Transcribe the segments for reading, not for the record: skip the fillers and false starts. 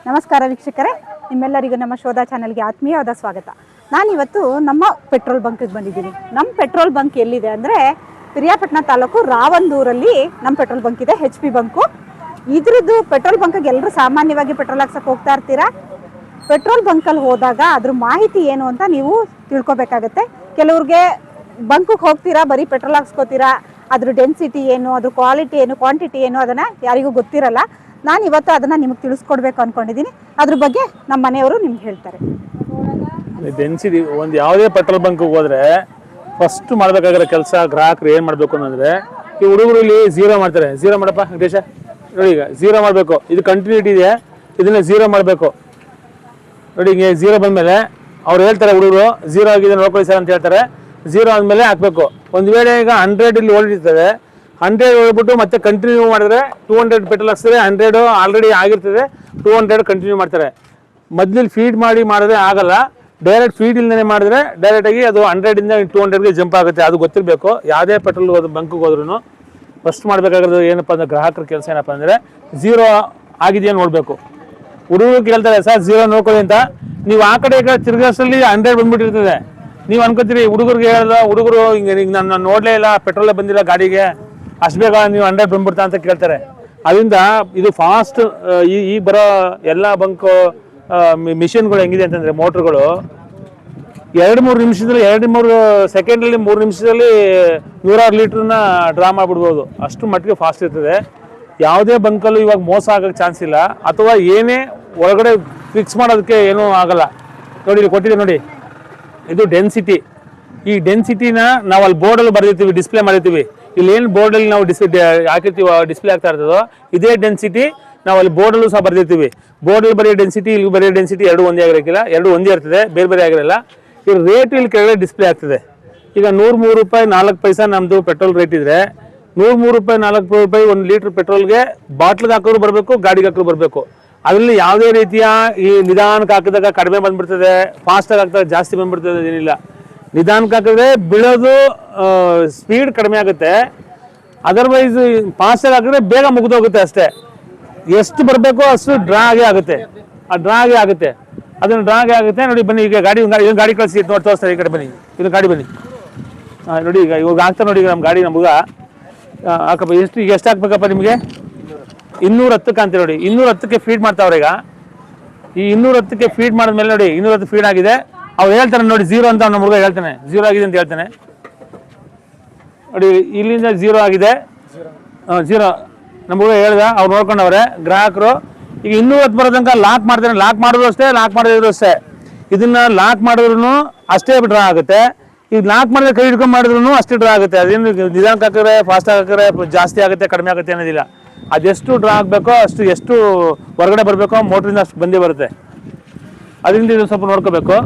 ನಮಸ್ಕಾರ ವೀಕ್ಷಕರೇ, ನಿಮ್ಮೆಲ್ಲರಿಗೂ ನಮ್ಮ ಶೋಧ ಚಾನೆಲ್ಗೆ ಆತ್ಮೀಯವಾದ ಸ್ವಾಗತ. ನಾನಿವತ್ತು ನಮ್ಮ ಪೆಟ್ರೋಲ್ ಬಂಕ್ಗೆ ಬಂದಿದ್ದೀನಿ. ನಮ್ಮ ಪೆಟ್ರೋಲ್ ಬಂಕ್ ಎಲ್ಲಿದೆ ಅಂದರೆ ಪಿರಿಯಾಪಟ್ಟಣ ತಾಲೂಕು ರಾವಂದೂರಲ್ಲಿ ನಮ್ಮ ಪೆಟ್ರೋಲ್ ಬಂಕ್ ಇದೆ, HP ಬಂಕು. ಇದ್ರದ್ದು ಪೆಟ್ರೋಲ್ ಬಂಕ್ಗೆ ಎಲ್ಲರೂ ಸಾಮಾನ್ಯವಾಗಿ ಪೆಟ್ರೋಲ್ ಹಾಕ್ಸಕ್ಕೆ ಹೋಗ್ತಾ ಇರ್ತೀರಾ. ಪೆಟ್ರೋಲ್ ಬಂಕಲ್ಲಿ ಹೋದಾಗ ಅದ್ರ ಮಾಹಿತಿ ಏನು ಅಂತ ನೀವು ತಿಳ್ಕೊಬೇಕಾಗತ್ತೆ. ಕೆಲವ್ರಿಗೆ ಬಂಕ್ಗೆ ಹೋಗ್ತೀರಾ, ಬರೀ ಪೆಟ್ರೋಲ್ ಹಾಕ್ಸ್ಕೋತೀರಾ, ಅದ್ರ ಡೆನ್ಸಿಟಿ ಏನು, ಅದ್ರ ಕ್ವಾಲಿಟಿ ಏನು, ಕ್ವಾಂಟಿಟಿ ಏನು ಅದನ್ನು ಯಾರಿಗೂ ಗೊತ್ತಿರಲ್ಲ. ನಾನು ಇವತ್ತು ಅದನ್ನು ನಿಮಗೆ ತಿಳಿಸ್ಕೊಡ್ಬೇಕು ಅಂದ್ಕೊಂಡಿದ್ದೀನಿ. ಅದ್ರ ಬಗ್ಗೆ ನಮ್ಮ ಮನೆಯವರು ನಿಮ್ಗೆ ಹೇಳ್ತಾರೆ. ಡೆನ್ಸಿಟಿ ಒಂದು ಯಾವುದೇ ಪೆಟ್ರೋಲ್ ಬಂಕ್ಗೆ ಹೋದರೆ ಫಸ್ಟ್ ಮಾಡಬೇಕಾಗಿರೋ ಕೆಲಸ ಗ್ರಾಹಕರು ಏನು ಮಾಡಬೇಕು ಅಂತಂದರೆ, ಈ ಹುಡುಗರು ಇಲ್ಲಿ ಝೀರೋ ಮಾಡ್ತಾರೆ. ಝೀರೋ ಮಾಡಪ್ಪ ದೇಶ ನೋಡಿ, ಈಗ ಝೀರೋ ಮಾಡಬೇಕು. ಇದು ಕಂಟಿನ್ಯೂಟಿ ಇದೆ, ಇದನ್ನ ಝೀರೋ ಮಾಡಬೇಕು ನೋಡಿ. ಹಿಂಗೆ ಝೀರೋ ಬಂದಮೇಲೆ ಅವ್ರು ಹೇಳ್ತಾರೆ, ಹುಡುಗರು ಝೀರೋ ಆಗಿದೆ ನೋಡ್ಕೊಳ್ಳಿ ಸರ್ ಅಂತ ಹೇಳ್ತಾರೆ. ಝೀರೋ ಆದಮೇಲೆ ಹಾಕಬೇಕು. ಒಂದು ವೇಳೆ ಈಗ 100 ಇಲ್ಲಿ ಓಡಿರ್ತದೆ, 100 ಹೋಗ್ಬಿಟ್ಟು ಮತ್ತೆ ಕಂಟಿನ್ಯೂ ಮಾಡಿದ್ರೆ 200 ಪೆಟ್ರೋಲ್ ಹಾಕ್ತಾರೆ. 100 ಆಲ್ರೆಡಿ ಆಗಿರ್ತದೆ, 200 ಕಂಟಿನ್ಯೂ ಮಾಡ್ತಾರೆ. ಮೊದಲು ಫೀಡ್ ಮಾಡಿದ್ರೆ ಆಗಲ್ಲ. ಡೈರೆಕ್ಟ್ ಫೀಡ್ ಇಲ್ಲದೇ ಮಾಡಿದ್ರೆ ಡೈರೆಕ್ಟಾಗಿ ಅದು 100ಇಂದ 200ಗೆ ಜಂಪ್ ಆಗುತ್ತೆ. ಅದು ಗೊತ್ತಿರಬೇಕು. ಯಾವುದೇ ಪೆಟ್ರೋಲ್ ಬಂಕ್ಗೆ ಹೋದ್ರೂ ಫಸ್ಟ್ ಮಾಡಬೇಕಾಗಿರೋದು ಏನಪ್ಪ ಅಂದರೆ, ಗ್ರಾಹಕರ ಕೆಲಸ ಏನಪ್ಪ ಅಂದರೆ ಝೀರೋ ಆಗಿದೆಯಾ ನೋಡಬೇಕು. ಹುಡುಗರು ಕೇಳ್ತಾರೆ, ಸರ್ ಝೀರೋ ನೋಡ್ಕೊಳ್ಳಿ ಅಂತ. ನೀವು ಆ ಕಡೆ ಈ ಕಡೆ ತಿರ್ಗಾಸಲ್ಲಿ 100 ಬಂದ್ಬಿಟ್ಟಿರ್ತದೆ. ನೀವು ಅನ್ಕೋತೀರಿ ಹುಡುಗರಿಗೆ ಹೇಳ್ದ, ಹುಡುಗರು ಹಿಂಗೆ ನಾನು ನೋಡಲೇ ಇಲ್ಲ, ಪೆಟ್ರೋಲೇ ಬಂದಿಲ್ಲ ಗಾಡಿಗೆ, ಅಷ್ಟು ಬೇಗ ನೀವು 100 ಬಂದ್ಬಿಡ್ತಾ ಅಂತ ಕೇಳ್ತಾರೆ. ಅದರಿಂದ ಇದು ಫಾಸ್ಟ್ ಈ ಬರೋ ಎಲ್ಲ ಬಂಕು ಮಿಷಿನ್ಗಳು ಹೆಂಗಿದೆ ಅಂತಂದರೆ, ಮೋಟ್ರುಗಳು 2-3 ನಿಮಿಷದಲ್ಲಿ 2-3 ಸೆಕೆಂಡಲ್ಲಿ 3 ನಿಮಿಷದಲ್ಲಿ 100 ಲೀಟ್ರನ್ನ ಡ್ರಾ ಮಾಡಿಬಿಡ್ಬೋದು. ಅಷ್ಟು ಮಟ್ಟಿಗೆ ಫಾಸ್ಟ್ ಇರ್ತದೆ. ಯಾವುದೇ ಬಂಕಲ್ಲೂ ಇವಾಗ ಮೋಸ ಆಗೋಕ್ಕೆ ಚಾನ್ಸ್ ಇಲ್ಲ, ಅಥವಾ ಏನೇ ಒಳಗಡೆ ಫಿಕ್ಸ್ ಮಾಡೋದಕ್ಕೆ ಏನೂ ಆಗಲ್ಲ. ನೋಡಿ ಇಲ್ಲಿ ಕೊಟ್ಟಿದೆ ನೋಡಿ, ಇದು ಡೆನ್ಸಿಟಿ. ಈ ಡೆನ್ಸಿಟಿನ ನಾವು ಅಲ್ಲಿ ಬೋರ್ಡಲ್ಲಿ ಬರೆದಿರ್ತೀವಿ, ಡಿಸ್ಪ್ಲೇ ಮಾಡಿರ್ತೀವಿ. ಇಲ್ಲಿ ಏನು ಬೋರ್ಡಲ್ಲಿ ನಾವು ಹಾಕಿರ್ತೀವಿ, ಡಿಸ್ಪ್ಲೇ ಆಗ್ತಾ ಇರ್ತದೋ ಇದೇ ಡೆನ್ಸಿಟಿ ನಾವು ಅಲ್ಲಿ ಬೋರ್ಡಲ್ಲೂ ಸಹ ಬರೆದಿರ್ತೀವಿ. ಬೋರ್ಡಲ್ಲಿ ಬರೆಯೋ ಡೆನ್ಸಿಟಿ, ಇಲ್ಲಿ ಬರೆಯೋ ಡೆನ್ಸಿಟಿ ಎರಡು ಒಂದೇ ಆಗಿರೋಕ್ಕಿಲ್ಲ, ಎರಡು ಒಂದೇ ಇರ್ತದೆ, ಬೇರೆ ಬೇರೆ ಆಗಿರಲ್ಲ. ಈ ರೇಟ್ ಇಲ್ಲಿ ಕೆಳಗಡೆ ಡಿಸ್ಪ್ಲೇ ಆಗ್ತದೆ. ಈಗ 103 ರೂಪಾಯಿ 4 ಪೈಸಾ ನಮ್ಮದು ಪೆಟ್ರೋಲ್ ರೇಟ್ ಇದ್ರೆ, 103 ರೂಪಾಯಿ 4 ರೂಪಾಯಿ 1 ಲೀಟ್ರ್ ಪೆಟ್ರೋಲ್ಗೆ ಬಾಟ್ಲಿಗೆ ಹಾಕೋರು ಬರಬೇಕು, ಗಾಡಿಗೆ ಹಾಕೋರು ಬರಬೇಕು. ಅದರಲ್ಲಿ ಯಾವುದೇ ರೀತಿಯ ಈ ನಿಧಾನಕ್ಕೆ ಹಾಕಿದಾಗ ಕಡಿಮೆ ಬಂದ್ಬಿಡ್ತದೆ, ಫಾಸ್ಟಾಗಿ ಹಾಕಿದಾಗ ಜಾಸ್ತಿ ಬಂದ್ಬಿಡ್ತದೆ, ಏನಿಲ್ಲ. ನಿಧಾನಕ್ಕೆ ಹಾಕಿದ್ರೆ ಬೀಳೋದು ಸ್ಪೀಡ್ ಕಡಿಮೆ ಆಗುತ್ತೆ. ಅದರ್ವೈಸ್ ಫಾಸ್ಟಾಗಿ ಹಾಕಿದ್ರೆ ಬೇಗ ಮುಗಿದೋಗುತ್ತೆ ಅಷ್ಟೇ. ಎಷ್ಟು ಬರಬೇಕೋ ಅಷ್ಟು ಡ್ರಾ ಆಗೇ ಆಗುತ್ತೆ. ಆ ಡ್ರಾ ಆಗೇ ಆಗುತ್ತೆ, ಅದನ್ನು ಡ್ರಾ ಆಗೇ ಆಗುತ್ತೆ. ನೋಡಿ ಬನ್ನಿ, ಈಗ ಗಾಡಿ ಕಳಿಸಿ ನೋಡಿ ತೋರಿಸ್ತಾರೆ. ಈ ಕಡೆ ಬನ್ನಿ, ಇದು ಗಾಡಿ ಬನ್ನಿ. ನೋಡಿ ಈಗ ಇವಾಗ ಆಗ್ತಾ ನೋಡಿ, ಈಗ ನಮ್ಮ ಗಾಡಿ ನಮ್ಗೆ ಹಾಕಪ್ಪ. ಈಗ ಎಷ್ಟು ಹಾಕ್ಬೇಕಪ್ಪ ನಿಮಗೆ? 210 ಅಂತ ನೋಡಿ. 210ಕ್ಕೆ ಫೀಡ್ ಮಾಡ್ತಾವ್ರೆ. ಈಗ ಈ 210ಕ್ಕೆ ಫೀಡ್ ಮಾಡಿದ್ಮೇಲೆ ನೋಡಿ 210 ಫೀಡ್ ಆಗಿದೆ. ಅವ್ರು ಹೇಳ್ತಾನೆ ನೋಡಿ ಝೀರೋ ಅಂತ, ನಮ್ಮ ಹುಡುಗ ಹೇಳ್ತಾನೆ ಝೀರೋ ಆಗಿದೆ ಅಂತ ಹೇಳ್ತಾನೆ. ನೋಡಿ ಇಲ್ಲಿಂದ ಝೀರೋ ಆಗಿದೆ, ಝೀರೋ ನಮ್ಮ ಹುಡುಗ ಹೇಳ್ದ. ಅವ್ರು ನೋಡ್ಕೊಂಡವ್ರೆ ಗ್ರಾಹಕರು. ಈಗ 210 ಬರೋ ತನಕ ಲಾಕ್ ಮಾಡ್ತಾನೆ. ಲಾಕ್ ಮಾಡಿದ್ರು ಅಷ್ಟೇ, ಲಾಕ್ ಮಾಡಿದ್ರು ಅಷ್ಟೇ. ಇದನ್ನ ಲಾಕ್ ಮಾಡಿದ್ರು ಅಷ್ಟೇ ಡ್ರಾ ಆಗುತ್ತೆ. ಈಗ ಲಾಕ್ ಮಾಡಿದ್ರೆ ಕೈ ಹಿಡ್ಕೊಂಡು ಮಾಡಿದ್ರು ಅಷ್ಟೇ ಡ್ರಾ ಆಗುತ್ತೆ. ಅದೇನು ನಿಧಾನಕ್ಕೆ ಹಾಕಿದ್ರೆ, ಫಾಸ್ಟಾಗಿ ಹಾಕಿದ್ರೆ ಜಾಸ್ತಿ ಆಗುತ್ತೆ ಕಡಿಮೆ ಆಗುತ್ತೆ ಅನ್ನೋದಿಲ್ಲ. ಅದೆಷ್ಟು ಡ್ರಾ ಆಗಬೇಕೋ ಅಷ್ಟು, ಎಷ್ಟು ಹೊರಗಡೆ ಬರಬೇಕೋ ಮೋಟ್ರಿಂದ ಅಷ್ಟು ಬಂದೇ ಬರುತ್ತೆ. ಅದರಿಂದ ಇದು ಸ್ವಲ್ಪ ನೋಡ್ಕೋಬೇಕು.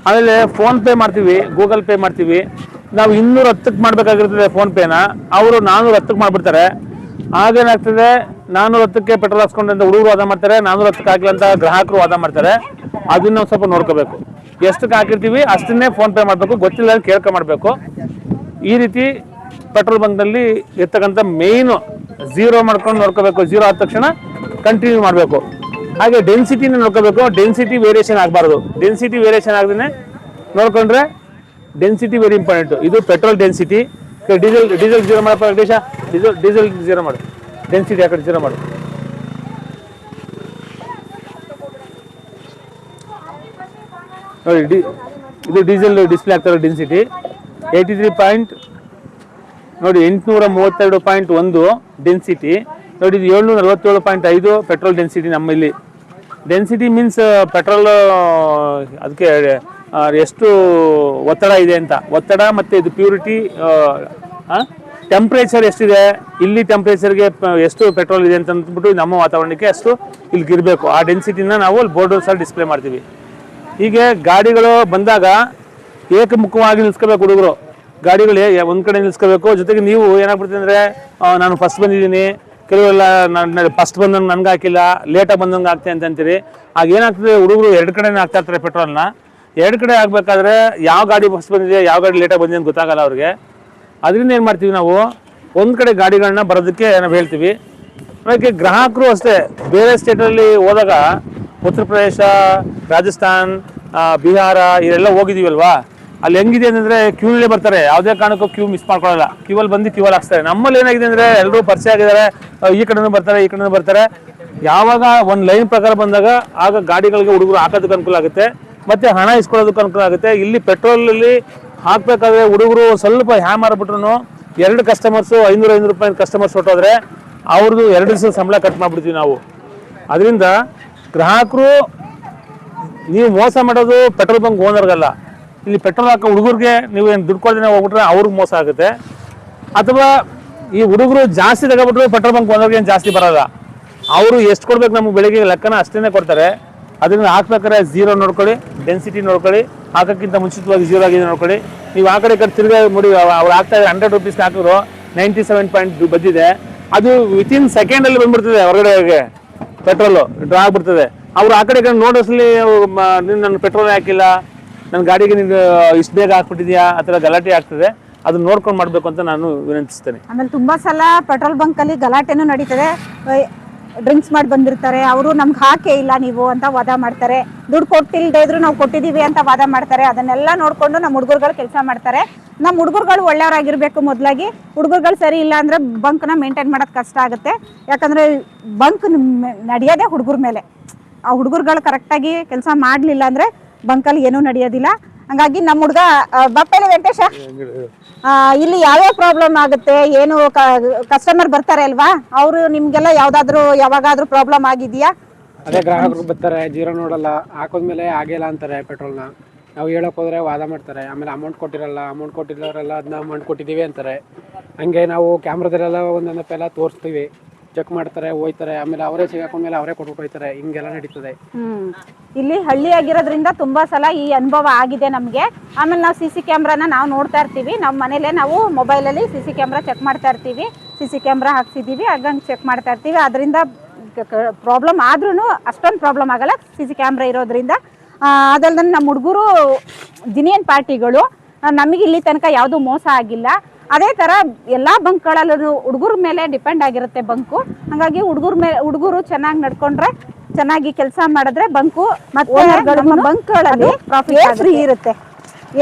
ಆಮೇಲೆ ಫೋನ್ಪೇ ಮಾಡ್ತೀವಿ, ಗೂಗಲ್ ಪೇ ಮಾಡ್ತೀವಿ. ನಾವು 210ಕ್ಕೆ ಮಾಡಬೇಕಾಗಿರ್ತದೆ ಫೋನ್ಪೇನ, ಅವರು 410ಕ್ಕೆ ಮಾಡಿಬಿಡ್ತಾರೆ. ಆಗೇನಾಗ್ತದೆ, 410ಕ್ಕೆ ಪೆಟ್ರೋಲ್ ಹಾಕ್ಸ್ಕೊಂಡು ಅಂತ ಹುಡುಗರು ವಾದ ಮಾಡ್ತಾರೆ, 410ಕ್ಕೆ ಹಾಕಿ ಅಂತ ಗ್ರಾಹಕರು ವಾದ ಮಾಡ್ತಾರೆ. ಅದನ್ನ ನಾವು ಸ್ವಲ್ಪ ನೋಡ್ಕೋಬೇಕು. ಎಷ್ಟಕ್ಕೆ ಹಾಕಿರ್ತೀವಿ ಅಷ್ಟನ್ನೇ ಫೋನ್ಪೇ ಮಾಡಬೇಕು, ಗೊತ್ತಿಲ್ಲ ಕೇಳ್ಕೊಂಡ್ಮಾಡಬೇಕು. ಈ ರೀತಿ ಪೆಟ್ರೋಲ್ ಬಂಕ್ನಲ್ಲಿ ಇರ್ತಕ್ಕಂಥ ಮೇಯ್ನು ಝೀರೋ ಮಾಡ್ಕೊಂಡು ನೋಡ್ಕೋಬೇಕು. ಝೀರೋ ಆದ ತಕ್ಷಣ ಕಂಟಿನ್ಯೂ ಮಾಡಬೇಕು. ಹಾಗೆ ಡೆನ್ಸಿಟಿನ ನೋಡ್ಕೋಬೇಕು. ಡೆನ್ಸಿಟಿ ವೇರಿಯೇಷನ್ ಆಗಬಾರ್ದು. ಡೆನ್ಸಿಟಿ ವೇರಿಯೇಷನ್ ಆಗದೇ ನೋಡ್ಕೊಂಡ್ರೆ, ಡೆನ್ಸಿಟಿ ವೆರಿ ಇಂಪಾರ್ಟೆಂಟು. ಇದು ಪೆಟ್ರೋಲ್ ಡೆನ್ಸಿಟಿ. ಡೀಸೆಲ್ ಝೀರೋ ಮಾಡಪ್ಪ ದೇಶ, ಡೀಸೆಲ್ ಝೀರೋ ಮಾಡು. ಡೆನ್ಸಿಟಿ ಆ ಕಡೆ ಝೀರೋ ಮಾಡು. ನೋಡಿ ಇದು ಡೀಸೆಲ್ ಡಿಸ್ಪ್ಲೇ ಆಗ್ತಾರೆ. ಡೆನ್ಸಿಟಿ 83 ಪಾಯಿಂಟ್ ನೋಡಿ, 832.1 ಡೆನ್ಸಿಟಿ. ನೋಡಿ ಇದು 747.5 ಪೆಟ್ರೋಲ್ ಡೆನ್ಸಿಟಿ ನಮ್ಮಲ್ಲಿ. ಡೆನ್ಸಿಟಿ ಮೀನ್ಸ್ ಪೆಟ್ರೋಲ್ ಅದಕ್ಕೆ ಎಷ್ಟು ಒತ್ತಡ ಇದೆ ಅಂತ. ಒತ್ತಡ ಮತ್ತು ಇದು ಪ್ಯೂರಿಟಿ, ಟೆಂಪ್ರೇಚರ್ ಎಷ್ಟಿದೆ, ಇಲ್ಲಿ ಟೆಂಪ್ರೇಚರ್ಗೆ ಎಷ್ಟು ಪೆಟ್ರೋಲ್ ಇದೆ ಅಂತ ಅಂದ್ಬಿಟ್ಟು ನಮ್ಮ ವಾತಾವರಣಕ್ಕೆ ಅಷ್ಟು ಇಲ್ಲಿಗಿರಬೇಕು. ಆ ಡೆನ್ಸಿಟಿನ ನಾವು ಅಲ್ಲಿ ಬೋರ್ಡ್ ಸಹ ಡಿಸ್ಪ್ಲೇ ಮಾಡ್ತೀವಿ. ಹೀಗೆ ಗಾಡಿಗಳು ಬಂದಾಗ ಏಕಮುಖವಾಗಿ ನಿಲ್ಸ್ಕೋಬೇಕು ಹುಡುಗರು. ಗಾಡಿಗಳು ಒಂದು ಕಡೆ ನಿಲ್ಸ್ಕೋಬೇಕು. ಜೊತೆಗೆ ನೀವು ಏನಾಗ್ಬಿಡ್ತೀವಿ ಅಂದರೆ, ನಾನು ಫಸ್ಟ್ ಬಂದಿದ್ದೀನಿ, ಕೆಲವೆಲ್ಲ ನಾನು ಫಸ್ಟ್ ಬಂದಂಗೆ ನನಗೆ ಹಾಕಿಲ್ಲ, ಲೇಟಾಗಿ ಬಂದಂಗೆ ಆಗ್ತೆ ಅಂತೀರಿ. ಆಗ ಏನಾಗ್ತದೆ, ಹುಡುಗರು 2 ಕಡೆನೇ ಹಾಕ್ತಾ ಇರ್ತಾರೆ ಪೆಟ್ರೋಲ್ನ. 2 ಕಡೆ ಆಗಬೇಕಾದ್ರೆ ಯಾವ ಗಾಡಿ ಫಸ್ಟ್ ಬಂದಿದೆ, ಯಾವ ಗಾಡಿ ಲೇಟಾಗಿ ಬಂದಿದೆ ಅಂತ ಗೊತ್ತಾಗಲ್ಲ ಅವ್ರಿಗೆ. ಅದರಿಂದ ಏನು ಮಾಡ್ತೀವಿ ನಾವು, ಒಂದು ಕಡೆ ಗಾಡಿಗಳನ್ನ ಬರೋದಕ್ಕೆ ನಾವು ಹೇಳ್ತೀವಿ. ಅದಕ್ಕೆ ಗ್ರಾಹಕರು ಅಷ್ಟೇ ಬೇರೆ ಸ್ಟೇಟಲ್ಲಿ ಹೋದಾಗ ಉತ್ತರ ಪ್ರದೇಶ, ರಾಜಸ್ಥಾನ್, ಬಿಹಾರ ಇವೆಲ್ಲ ಹೋಗಿದೀವಲ್ವಾ, ಅಲ್ಲಿ ಹೆಂಗಿದೆ ಅಂದರೆ ಕ್ಯೂನಲ್ಲೇ ಬರ್ತಾರೆ, ಯಾವುದೇ ಕಾರಣಕ್ಕೂ ಕ್ಯೂ ಮಿಸ್ ಮಾಡ್ಕೊಳ್ಳಲ್ಲ, ಕ್ಯೂವಲ್ಲಿ ಬಂದು ಕ್ಯೂವಲ್ಲಿ ಹಾಕ್ತಾರೆ. ನಮ್ಮಲ್ಲಿ ಏನಾಗಿದೆ ಅಂದರೆ ಎಲ್ಲರೂ ಪರಿಚಯ ಆಗಿದ್ದಾರೆ, ಈ ಕಡೆನೂ ಬರ್ತಾರೆ. ಯಾವಾಗ ಒಂದು ಲೈನ್ ಪ್ರಕಾರ ಬಂದಾಗ ಆಗ ಗಾಡಿಗಳಿಗೆ ಹುಡುಗರು ಹಾಕೋದಕ್ಕೆ ಅನುಕೂಲ ಆಗುತ್ತೆ, ಮತ್ತು ಹಣ ಇಸ್ಕೊಳ್ಳೋದಕ್ಕೆ ಅನುಕೂಲ ಆಗುತ್ತೆ. ಇಲ್ಲಿ ಪೆಟ್ರೋಲಲ್ಲಿ ಹಾಕಬೇಕಾದ್ರೆ ಹುಡುಗರು ಸ್ವಲ್ಪ ಮಾಡ್ಬಿಟ್ರು 2 ಕಸ್ಟಮರ್ಸು 500 ರೂಪಾಯಿ ಕಸ್ಟಮರ್ಸ್ ಹೊಟ್ಟೋದ್ರೆ ಅವ್ರದ್ದು 2 ದಿವಸ ಸಂಬಳ ಕಟ್ ಮಾಡಿಬಿಡ್ತೀವಿ ನಾವು. ಅದರಿಂದ ಗ್ರಾಹಕರು ನೀವು ಮೋಸ ಮಾಡೋದು ಪೆಟ್ರೋಲ್ ಬಂಕ್ ಓನರ್ಗಲ್ಲ, ಇಲ್ಲಿ ಪೆಟ್ರೋಲ್ ಹಾಕೋ ಹುಡುಗರಿಗೆ ನೀವು ಏನು ದುಡ್ಡು ಕೊಡ್ದೇ ಹೋಗ್ಬಿಟ್ರೆ ಅವ್ರಿಗೆ ಮೋಸ ಆಗುತ್ತೆ. ಅಥವಾ ಈ ಹುಡುಗರು ಜಾಸ್ತಿ ತಗೊಬಿಟ್ರು ಪೆಟ್ರೋಲ್ ಬಂಕ್ ಓನರ್ಗೆ ಏನು ಜಾಸ್ತಿ ಬರೋಲ್ಲ, ಅವರು ಎಷ್ಟು ಕೊಡ್ಬೇಕು ನಮ್ಗೆ ಬೆಳಿಗ್ಗೆ ಲೆಕ್ಕನ ಅಷ್ಟೇ ಕೊಡ್ತಾರೆ. ಅದರಿಂದ ಹಾಕ್ಬೇಕಾದ್ರೆ 0 ನೋಡ್ಕೊಳ್ಳಿ, ಡೆನ್ಸಿಟಿ ನೋಡ್ಕೊಳ್ಳಿ, ಹಾಕೋಕ್ಕಿಂತ ಮುಂಚಿತವಾಗಿ 0 ಆಗಿದೆ ನೋಡ್ಕೊಳ್ಳಿ. ನೀವು ಆ ಕಡೆ ತಿರ್ಗಾ ನೋಡಿ, ಅವ್ರು ಹಾಕ್ತಾ ಇದ್ದಾರೆ 100 ರೂಪೀಸ್ ಹಾಕಿದ್ರು 97 ಪಾಯಿಂಟ್ ಬಂದಿದೆ, ಅದು ವಿತಿನ್ ಸೆಕೆಂಡಲ್ಲಿ ಬಂದ್ಬಿಡ್ತದೆ ಹೊರಗಡೆಗೆ ಪೆಟ್ರೋಲು ಡ್ರಾ ಆಗ್ಬಿಡ್ತದೆ. ಅವ್ರು ಆ ಕಡೆ ನೋಡೋಸ್ಲಿ ನನ್ನ ಪೆಟ್ರೋಲ್ ಹಾಕಿಲ್ಲ, ನನ್ನ ಗಾಡಿಗೆ ನೀನು ಇಷ್ಟು ಬೇಗ ಹಾಕ್ಬಿಟ್ಟಿದ್ಯಾ ಆ ಥರ ಗಲಾಟೆ ಆಗ್ತದೆ. ಅದನ್ನ ನೋಡ್ಕೊಂಡು ಮಾಡಬೇಕು ಅಂತ ನಾನು ವಿನಂತಿಸ್ತೇನೆ. ಆಮೇಲೆ ತುಂಬಾ ಸಲ ಪೆಟ್ರೋಲ್ ಬಂಕಲ್ಲಿ ಗಲಾಟೆನೂ ನಡೀತದೆ. ಡ್ರಿಂಕ್ಸ್ ಮಾಡಿ ಬಂದಿರ್ತಾರೆ, ಅವರು ನಮ್ಗೆ ಹಾಕೇ ಇಲ್ಲ ನೀವು ಅಂತ ವಾದ ಮಾಡ್ತಾರೆ, ದುಡ್ಡು ಕೊಟ್ಟಿಲ್ಲದೆ ಇದ್ರು ನಾವು ಕೊಟ್ಟಿದ್ದೀವಿ ಅಂತ ವಾದ ಮಾಡ್ತಾರೆ. ಅದನ್ನೆಲ್ಲ ನೋಡಿಕೊಂಡು ನಮ್ಮ ಹುಡುಗರುಗಳು ಕೆಲಸ ಮಾಡ್ತಾರೆ. ನಮ್ಮ ಹುಡುಗರುಗಳು ಒಳ್ಳೆಯವರಾಗಿರ್ಬೇಕು. ಮೊದಲಾಗಿ ಹುಡುಗರುಗಳು ಸರಿ ಇಲ್ಲ ಅಂದರೆ ಬಂಕ್ನ ಮೇಂಟೈನ್ ಮಾಡೋದು ಕಷ್ಟ ಆಗುತ್ತೆ. ಯಾಕಂದರೆ ಬಂಕ್ ನಡೆಯೋದೇ ಹುಡುಗರ ಮೇಲೆ. ಆ ಹುಡುಗರುಗಳು ಕರೆಕ್ಟಾಗಿ ಕೆಲಸ ಮಾಡಲಿಲ್ಲ ಅಂದರೆ ಬಂಕಲ್ಲಿ ಏನೂ ನಡೆಯೋದಿಲ್ಲ. ಹಂಗಾಗಿ ನಮ್ಮ ಹುಡುಗ ಬಪ್ಪೇಲಿ ವೆಂಕಟೇಶ, ಇಲ್ಲಿ ಯಾವ್ಯಾವ ಪ್ರಾಬ್ಲಮ್ ಆಗುತ್ತೆ, ಏನು ಕಸ್ಟಮರ್ ಬರ್ತಾರೆ ಅಲ್ವಾ, ಅವರು ನಿಮ್ಗೆಲ್ಲ ಯಾವಾಗಾದ್ರೂ ಪ್ರಾಬ್ಲಮ್ ಆಗಿದೆಯಾ? ಅದೇ ಗ್ರಾಹಕರು ಬರ್ತಾರೆ, 0 ನೋಡಲ್ಲ, ಹಾಕೋದ್ಮೇಲೆ ಆಗಿಲ್ಲ ಅಂತಾರೆ ಪೆಟ್ರೋಲ್ನ. ನಾವು ಹೇಳಕ್ ಹೋದ್ರೆ ವಾದ ಮಾಡ್ತಾರೆ. ಆಮೇಲೆ ಅಮೌಂಟ್ ಕೊಟ್ಟಿರೋರೆಲ್ಲ ಅದನ್ನ ಅಮೌಂಟ್ ಕೊಟ್ಟಿದ್ದೀವಿ ಅಂತಾರೆ. ಹಂಗೆ ನಾವು ಕ್ಯಾಮ್ರಾದಲ್ಲೆಲ್ಲ ಒಂದೊಂದಪ್ಪೆಲ್ಲ ತೋರಿಸ್ತೀವಿ, ಚೆಕ್ ಮಾಡ್ತಾರೆ, ಹೋಯ್ತಾರೆ. ಆಮೇಲೆ ಅವರೇ ಸಿಗಾಕೊಂಡ್ಮೇಲೆ ಅವರೇ ಕೊಟ್ಬಿಟ್ಟು ಹೋಯ್ತಾರೆ. ಹಿಂಗೆಲ್ಲ ನಡೀತದೆ. ಇಲ್ಲಿ ಹಳ್ಳಿ ಆಗಿರೋದ್ರಿಂದ ತುಂಬಾ ಸಲ ಈ ಅನುಭವ ಆಗಿದೆ ನಮಗೆ. ಆಮೇಲೆ ನಾವು CC ಕ್ಯಾಮ್ರಾನ ನಾವು ನೋಡ್ತಾ ಇರ್ತೀವಿ. ನಮ್ಮ ಮನೇಲೆ ನಾವು ಮೊಬೈಲಲ್ಲಿ CC ಕ್ಯಾಮ್ರಾ ಚೆಕ್ ಮಾಡ್ತಾ ಇರ್ತೀವಿ. CC ಕ್ಯಾಮ್ರಾ ಹಾಕ್ಸಿದ್ದೀವಿ, ಹಾಗಾಗಿ ಚೆಕ್ ಮಾಡ್ತಾ ಇರ್ತೀವಿ. ಅದರಿಂದ ಪ್ರಾಬ್ಲಮ್ ಆದ್ರೂ ಅಷ್ಟೊಂದು ಪ್ರಾಬ್ಲಮ್ ಆಗಲ್ಲ CC ಕ್ಯಾಮ್ರಾ ಇರೋದ್ರಿಂದ. ಅದಲ್ಲದೆ ನಮ್ಮ ಹುಡುಗರು ಜಿನಿಯನ್ ಪಾರ್ಟಿಗಳು, ನಮಗೆ ಇಲ್ಲಿ ತನಕ ಯಾವುದೂ ಮೋಸ ಆಗಿಲ್ಲ. ಅದೇ ಥರ ಎಲ್ಲ ಬಂಕ್ಗಳಲ್ಲೂ ಹುಡುಗರ ಮೇಲೆ ಡಿಪೆಂಡ್ ಆಗಿರುತ್ತೆ ಬಂಕು. ಹಾಗಾಗಿ ಹುಡುಗರು ಚೆನ್ನಾಗಿ ನಡ್ಕೊಂಡ್ರೆ, ಚೆನ್ನಾಗಿ ಕೆಲಸ ಮಾಡಿದ್ರೆ ಬಂಕು ಮತ್ತೆ ಬಂಕ್ಗಳಲ್ಲಿ ಏರ್ ಫ್ರೀ ಇರುತ್ತೆ.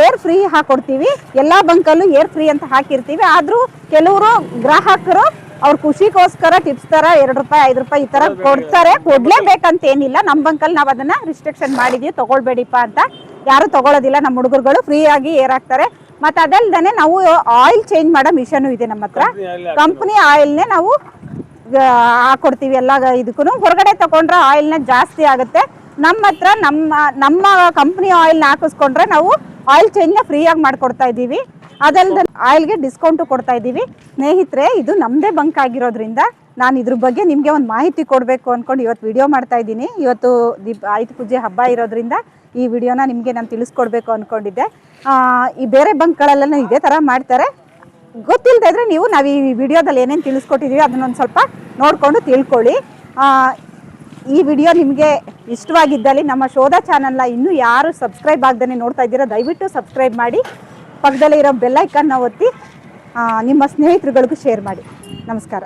ಏರ್ ಫ್ರೀ ಹಾಕೊಡ್ತೀವಿ. ಎಲ್ಲ ಬಂಕಲ್ಲೂ ಏರ್ ಫ್ರೀ ಅಂತ ಹಾಕಿರ್ತೀವಿ. ಆದರೂ ಕೆಲವರು ಗ್ರಾಹಕರು ಅವ್ರ ಖುಷಿಗೋಸ್ಕರ ಟಿಪ್ಸ್ ಥರ 2 ರೂಪಾಯಿ 5 ರೂಪಾಯಿ ಈ ಥರ ಕೊಡ್ತಾರೆ. ಕೊಡ್ಲೇಬೇಕಂತ ಏನಿಲ್ಲ. ನಮ್ಮ ಬಂಕಲ್ಲಿ ನಾವು ಅದನ್ನ ರಿಸ್ಟ್ರಿಕ್ಷನ್ ಮಾಡಿದ್ದೀವಿ, ತಗೊಳ್ಬೇಡಿಪ್ಪ ಅಂತ. ಯಾರು ತಗೊಳ್ಳೋದಿಲ್ಲ. ನಮ್ಮ ಹುಡುಗರುಗಳು ಫ್ರೀ ಆಗಿ ಏರ್ ಹಾಕ್ತಾರೆ. ಮತ್ತೆ ಅದಲ್ದೇ ನಾವು ಆಯಿಲ್ ಚೇಂಜ್ ಮಾಡೋ ಮಿಷನ್ ಇದೆ ನಮ್ಮ ಹತ್ರ. ಕಂಪ್ನಿ ಆಯಿಲ್ನೇ ನಾವು ಹಾಕೊಡ್ತೀವಿ ಎಲ್ಲ ಇದಕ್ಕೂ. ಹೊರಗಡೆ ತಗೊಂಡ್ರೆ ಆಯಿಲ್ನ ಜಾಸ್ತಿ ಆಗುತ್ತೆ. ನಮ್ಮ ಹತ್ರ ನಮ್ಮ ಕಂಪ್ನಿ ಆಯಿಲ್ನ ಹಾಕಿಸ್ಕೊಂಡ್ರೆ ನಾವು ಆಯಿಲ್ ಚೇಂಜ್ನ ಫ್ರೀಯಾಗಿ ಮಾಡಿಕೊಡ್ತಾ ಇದ್ದೀವಿ. ಅದಲ್ಲದೆ ಆಯಿಲ್ಗೆ ಡಿಸ್ಕೌಂಟು ಕೊಡ್ತಾ ಇದ್ದೀವಿ. ಸ್ನೇಹಿತರೆ, ಇದು ನಮ್ಮದೇ ಬಂಕ್ ಆಗಿರೋದ್ರಿಂದ ನಾನು ಇದ್ರ ಬಗ್ಗೆ ನಿಮಗೆ ಒಂದು ಮಾಹಿತಿ ಕೊಡಬೇಕು ಅಂದ್ಕೊಂಡು ಇವತ್ತು ವಿಡಿಯೋ ಮಾಡ್ತಾ ಇದ್ದೀನಿ. ಇವತ್ತು ಆಯುಧ ಪೂಜೆ ಹಬ್ಬ ಇರೋದ್ರಿಂದ ಈ ವಿಡಿಯೋನ ನಿಮಗೆ ನಾನು ತಿಳಿಸ್ಕೊಡ್ಬೇಕು ಅಂದ್ಕೊಂಡಿದ್ದೆ. ಈ ಬೇರೆ ಬಂಕ್ಗಳೆಲ್ಲ ಇದೇ ಥರ ಮಾಡ್ತಾರೆ. ಗೊತ್ತಿಲ್ಲದೆ ಇದ್ರೆ ನಾವು ಈ ವಿಡಿಯೋದಲ್ಲಿ ಏನೇನು ತಿಳಿಸ್ಕೊಟ್ಟಿದ್ದೀವಿ ಅದನ್ನೊಂದು ಸ್ವಲ್ಪ ನೋಡಿಕೊಂಡು ತಿಳ್ಕೊಳ್ಳಿ. ಈ ವಿಡಿಯೋ ನಿಮಗೆ ಇಷ್ಟವಾಗಿದ್ದಲ್ಲಿ ನಮ್ಮ ಶೋಧ ಚಾನಲ್ನ ಇನ್ನೂ ಯಾರು ಸಬ್ಸ್ಕ್ರೈಬ್ ಆಗದೇ ನೋಡ್ತಾ ಇದ್ದೀರಾ, ದಯವಿಟ್ಟು ಸಬ್ಸ್ಕ್ರೈಬ್ ಮಾಡಿ. ಪಕ್ಕದಲ್ಲೇ ಇರೋ ಬೆಲ್ ಐಕನ್ನ ಒತ್ತಿ ನಿಮ್ಮ ಸ್ನೇಹಿತರುಗಳಿಗೂ ಶೇರ್ ಮಾಡಿ. ನಮಸ್ಕಾರ.